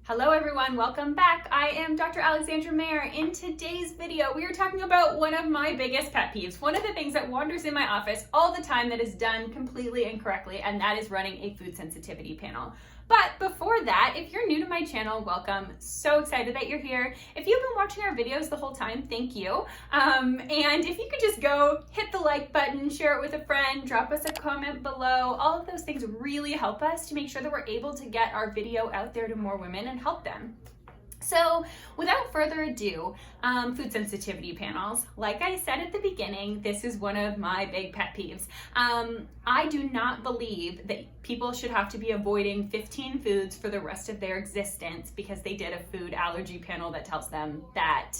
Hello everyone, welcome back. I am Dr. Alexandra Mayer. In today's video, we are talking about one of my biggest pet peeves, one of the things that wanders in my office all the time that is done completely incorrectly, and that is running a food sensitivity panel. But before that, if you're new to my channel, welcome. So excited that you're here. If you've been watching our videos the whole time, thank you. And if you could just go hit the like button, share it with a friend, drop us a comment below. All of those things really help us to make sure that we're able to get our video out there to more women and help them. So without further ado, food sensitivity panels. Like I said at the beginning, this is one of my big pet peeves. I do not believe that people should have to be avoiding 15 foods for the rest of their existence because they did a food allergy panel that tells them that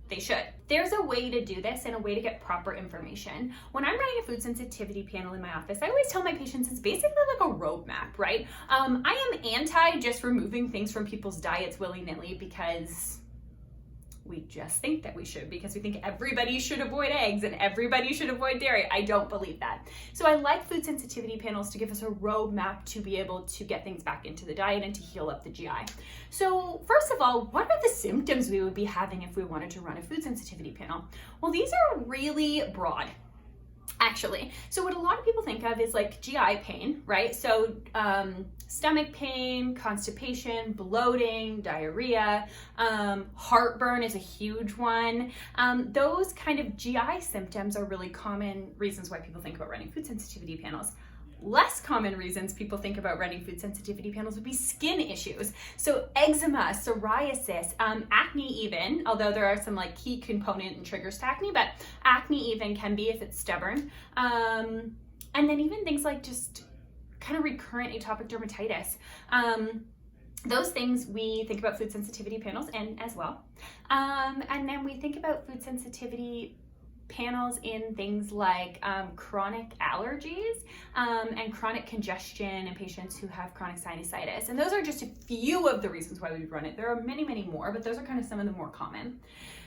they should. There's a way to do this and a way to get proper information. When I'm running a food sensitivity panel in my office, I always tell my patients it's basically like a roadmap, right? I am anti just removing things from people's diets willy-nilly because we just think that we should, because we think everybody should avoid eggs and everybody should avoid dairy. I don't believe that. So I like food sensitivity panels to give us a roadmap to be able to get things back into the diet and to heal up the GI. So first of all, what are the symptoms we would be having if we wanted to run a food sensitivity panel? Well, these are really broad, actually. So what a lot of people think of is like GI pain, right? So stomach pain, constipation, bloating, diarrhea, heartburn is a huge one. Those kind of GI symptoms are really common reasons why people think about running food sensitivity panels. Less common reasons people think about running food sensitivity panels would be skin issues. So eczema, psoriasis, acne even, although there are some like key component and triggers to acne, but acne even can be if it's stubborn. And then even things like just kind of recurrent atopic dermatitis. Those things we think about food sensitivity panels in as well. And then we think about food sensitivity panels in things like chronic allergies and chronic congestion in patients who have chronic sinusitis. And those are just a few of the reasons why we run it. There are many, many more, but those are kind of some of the more common.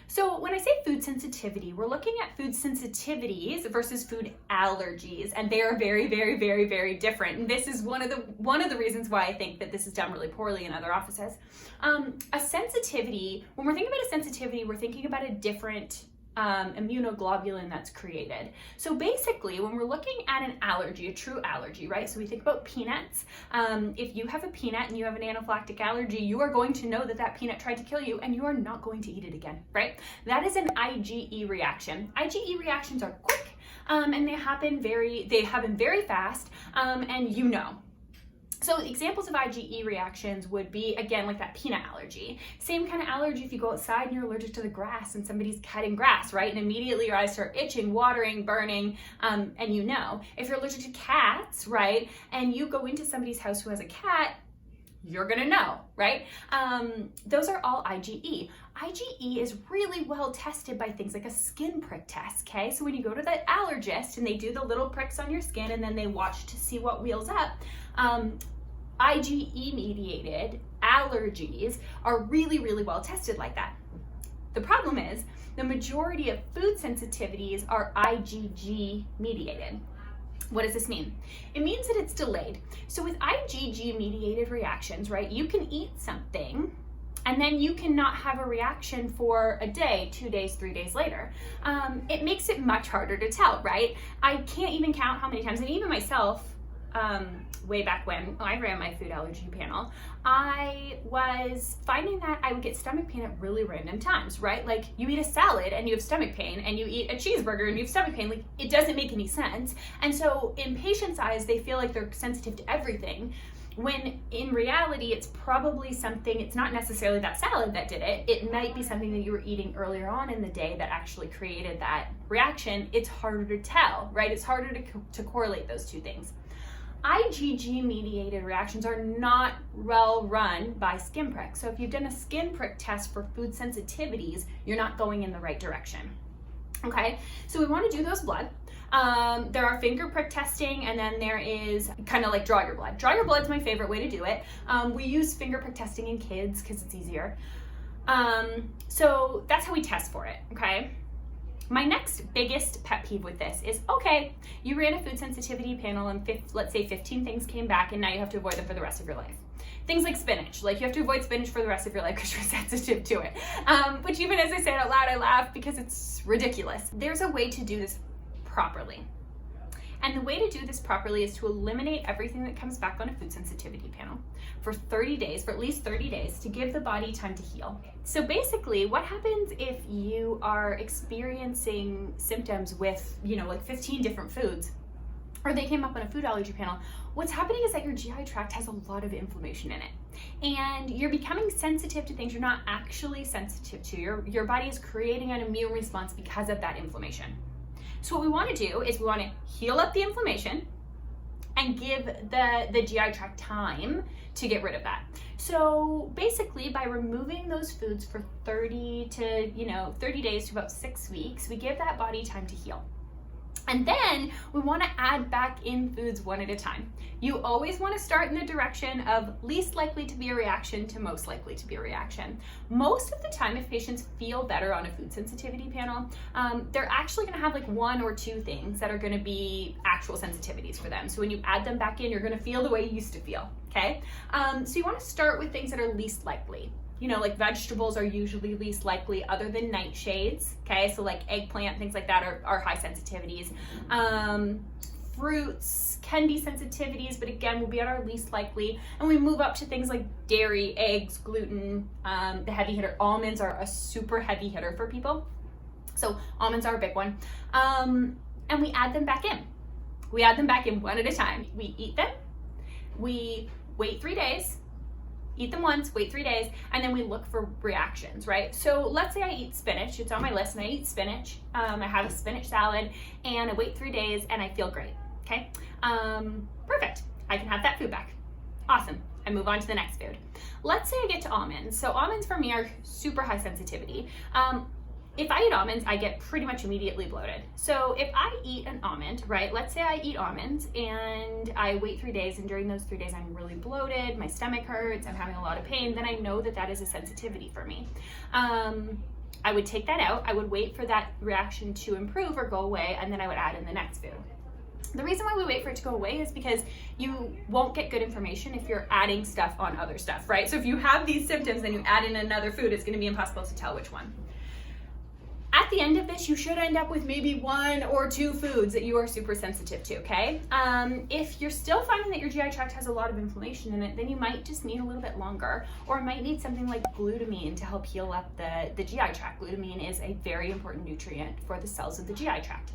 So when I say food sensitivity, we're looking at food sensitivities versus food allergies, and they are very, very, very, very different. And this is one of the reasons why I think that this is done really poorly in other offices. A sensitivity, when we're thinking about a sensitivity, we're thinking about a different immunoglobulin that's created. So basically, when we're looking at an allergy, a true allergy, right? So we think about peanuts. If you have a peanut and you have an anaphylactic allergy, you are going to know that that peanut tried to kill you and you are not going to eat it again, right? That is an IgE reaction. IgE reactions are quick and they happen very fast, and you know. So examples of IgE reactions would be, again, like that peanut allergy. Same kind of allergy if you go outside and you're allergic to the grass and somebody's cutting grass, right? And immediately your eyes start itching, watering, burning, and you know. If you're allergic to cats, right, and you go into somebody's house who has a cat, you're gonna know, right? Those are all IgE. IgE is really well tested by things like a skin prick test, okay? So when you go to the allergist and they do the little pricks on your skin and then they watch to see what wheels up, IgE mediated allergies are really, really well tested like that. The problem is the majority of food sensitivities are IgG mediated. What does this mean? It means that it's delayed. So with IgG mediated reactions, right, you can eat something and then you cannot have a reaction for a day, 2 days, 3 days later. It makes it much harder to tell, right? I can't even count how many times, and even myself, way back when I ran my food allergy panel, I was finding that I would get stomach pain at really random times, right? Like you eat a salad and you have stomach pain, and you eat a cheeseburger and you have stomach pain. Like it doesn't make any sense. And so in patients' eyes, they feel like they're sensitive to everything, when in reality, it's probably something, it's not necessarily that salad that did it. It might be something that you were eating earlier on in the day that actually created that reaction. It's harder to tell, right? It's harder to correlate those two things. IgG mediated reactions are not well run by skin prick. So if you've done a skin prick test for food sensitivities, you're not going in the right direction. Okay, so we want to do those blood. There are finger prick testing, and then there is kind of like draw your blood. Draw your blood is my favorite way to do it. We use finger prick testing in kids because it's easier. So that's how we test for it, okay? My next biggest pet peeve with this is, okay, you ran a food sensitivity panel and let's say 15 things came back and now you have to avoid them for the rest of your life. Things like spinach, like you have to avoid spinach for the rest of your life because you're sensitive to it. Which even as I say it out loud, I laugh because it's ridiculous. There's a way to do this properly. And the way to do this properly is to eliminate everything that comes back on a food sensitivity panel for 30 days, for at least 30 days, to give the body time to heal. So basically, what happens if you are experiencing symptoms with, like 15 different foods, or they came up on a food allergy panel? What's happening is that your GI tract has a lot of inflammation in it. And you're becoming sensitive to things you're not actually sensitive to. Your body is creating an immune response because of that inflammation. So what we want to do is we want to heal up the inflammation and give the GI tract time to get rid of that. So basically, by removing those foods for 30 days to about 6 weeks, we give that body time to heal. And then we want to add back in foods one at a time. You always want to start in the direction of least likely to be a reaction to most likely to be a reaction. Most of the time, if patients feel better on a food sensitivity panel, they're actually going to have like 1 or 2 things that are going to be actual sensitivities for them. So when you add them back in, you're going to feel the way you used to feel, okay? So you want to start with things that are least likely. Like vegetables are usually least likely other than nightshades, okay? So like eggplant, things like that are high sensitivities. Fruits can be sensitivities, but again, will be at our least likely. And we move up to things like dairy, eggs, gluten, the heavy hitter. Almonds are a super heavy hitter for people. So almonds are a big one. And we add them back in. We add them back in one at a time. We eat them, we wait 3 days, eat them once, wait 3 days, and then we look for reactions, right? So let's say I eat spinach, it's on my list, and I eat spinach. I have a spinach salad, and I wait 3 days, and I feel great, okay? Perfect, I can have that food back. Awesome, I move on to the next food. Let's say I get to almonds. So almonds for me are super high sensitivity. If I eat almonds, I get pretty much immediately bloated. So if I eat an almond, right, let's say I eat almonds and I wait 3 days, and during those 3 days I'm really bloated, my stomach hurts, I'm having a lot of pain, then I know that that is a sensitivity for me. I would take that out, I would wait for that reaction to improve or go away, and then I would add in the next food. The reason why we wait for it to go away is because you won't get good information if you're adding stuff on other stuff, right? So if you have these symptoms and you add in another food, it's gonna be impossible to tell which one. At the end of this, you should end up with maybe 1 or 2 foods that you are super sensitive to, okay? If you're still finding that your GI tract has a lot of inflammation in it, then you might just need a little bit longer, or might need something like glutamine to help heal up the GI tract. Glutamine is a very important nutrient for the cells of the GI tract.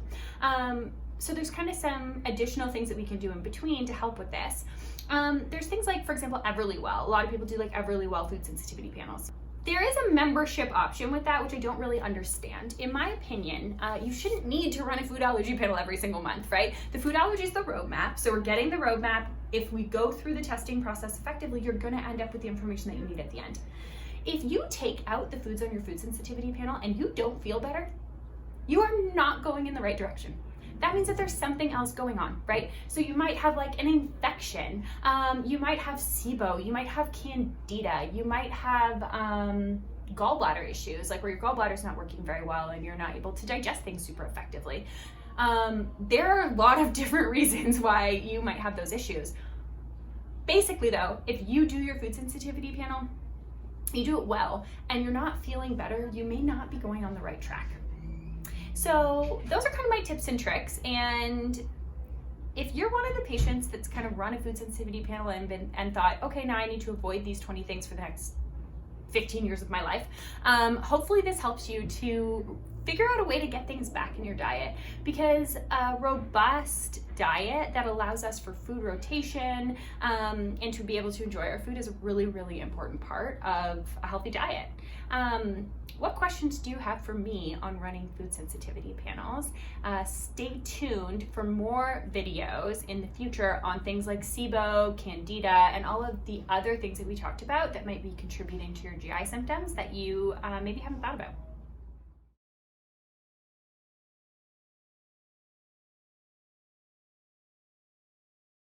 So there's kind of some additional things that we can do in between to help with this. There's things like, for example, Everlywell. A lot of people do like Everlywell food sensitivity panels. There is a membership option with that, which I don't really understand. In my opinion, you shouldn't need to run a food allergy panel every single month, right? The food allergy is the roadmap, so we're getting the roadmap. If we go through the testing process effectively, you're gonna end up with the information that you need at the end. If you take out the foods on your food sensitivity panel and you don't feel better, you are not going in the right direction. That means that there's something else going on, right? So you might have like an infection, you might have SIBO, you might have candida, you might have gallbladder issues, like where your gallbladder is not working very well and you're not able to digest things super effectively. There are a lot of different reasons why you might have those issues. Basically though, if you do your food sensitivity panel, you do it well, and you're not feeling better, you may not be going on the right track. So those are kind of my tips and tricks. And if you're one of the patients that's kind of run a food sensitivity panel and thought, okay, now I need to avoid these 20 things for the next 15 years of my life, hopefully this helps you to figure out a way to get things back in your diet, because a robust diet that allows us for food rotation and to be able to enjoy our food is a really, really important part of a healthy diet. What questions do you have for me on running food sensitivity panels? Stay tuned for more videos in the future on things like SIBO, candida, and all of the other things that we talked about that might be contributing to your GI symptoms that you maybe haven't thought about.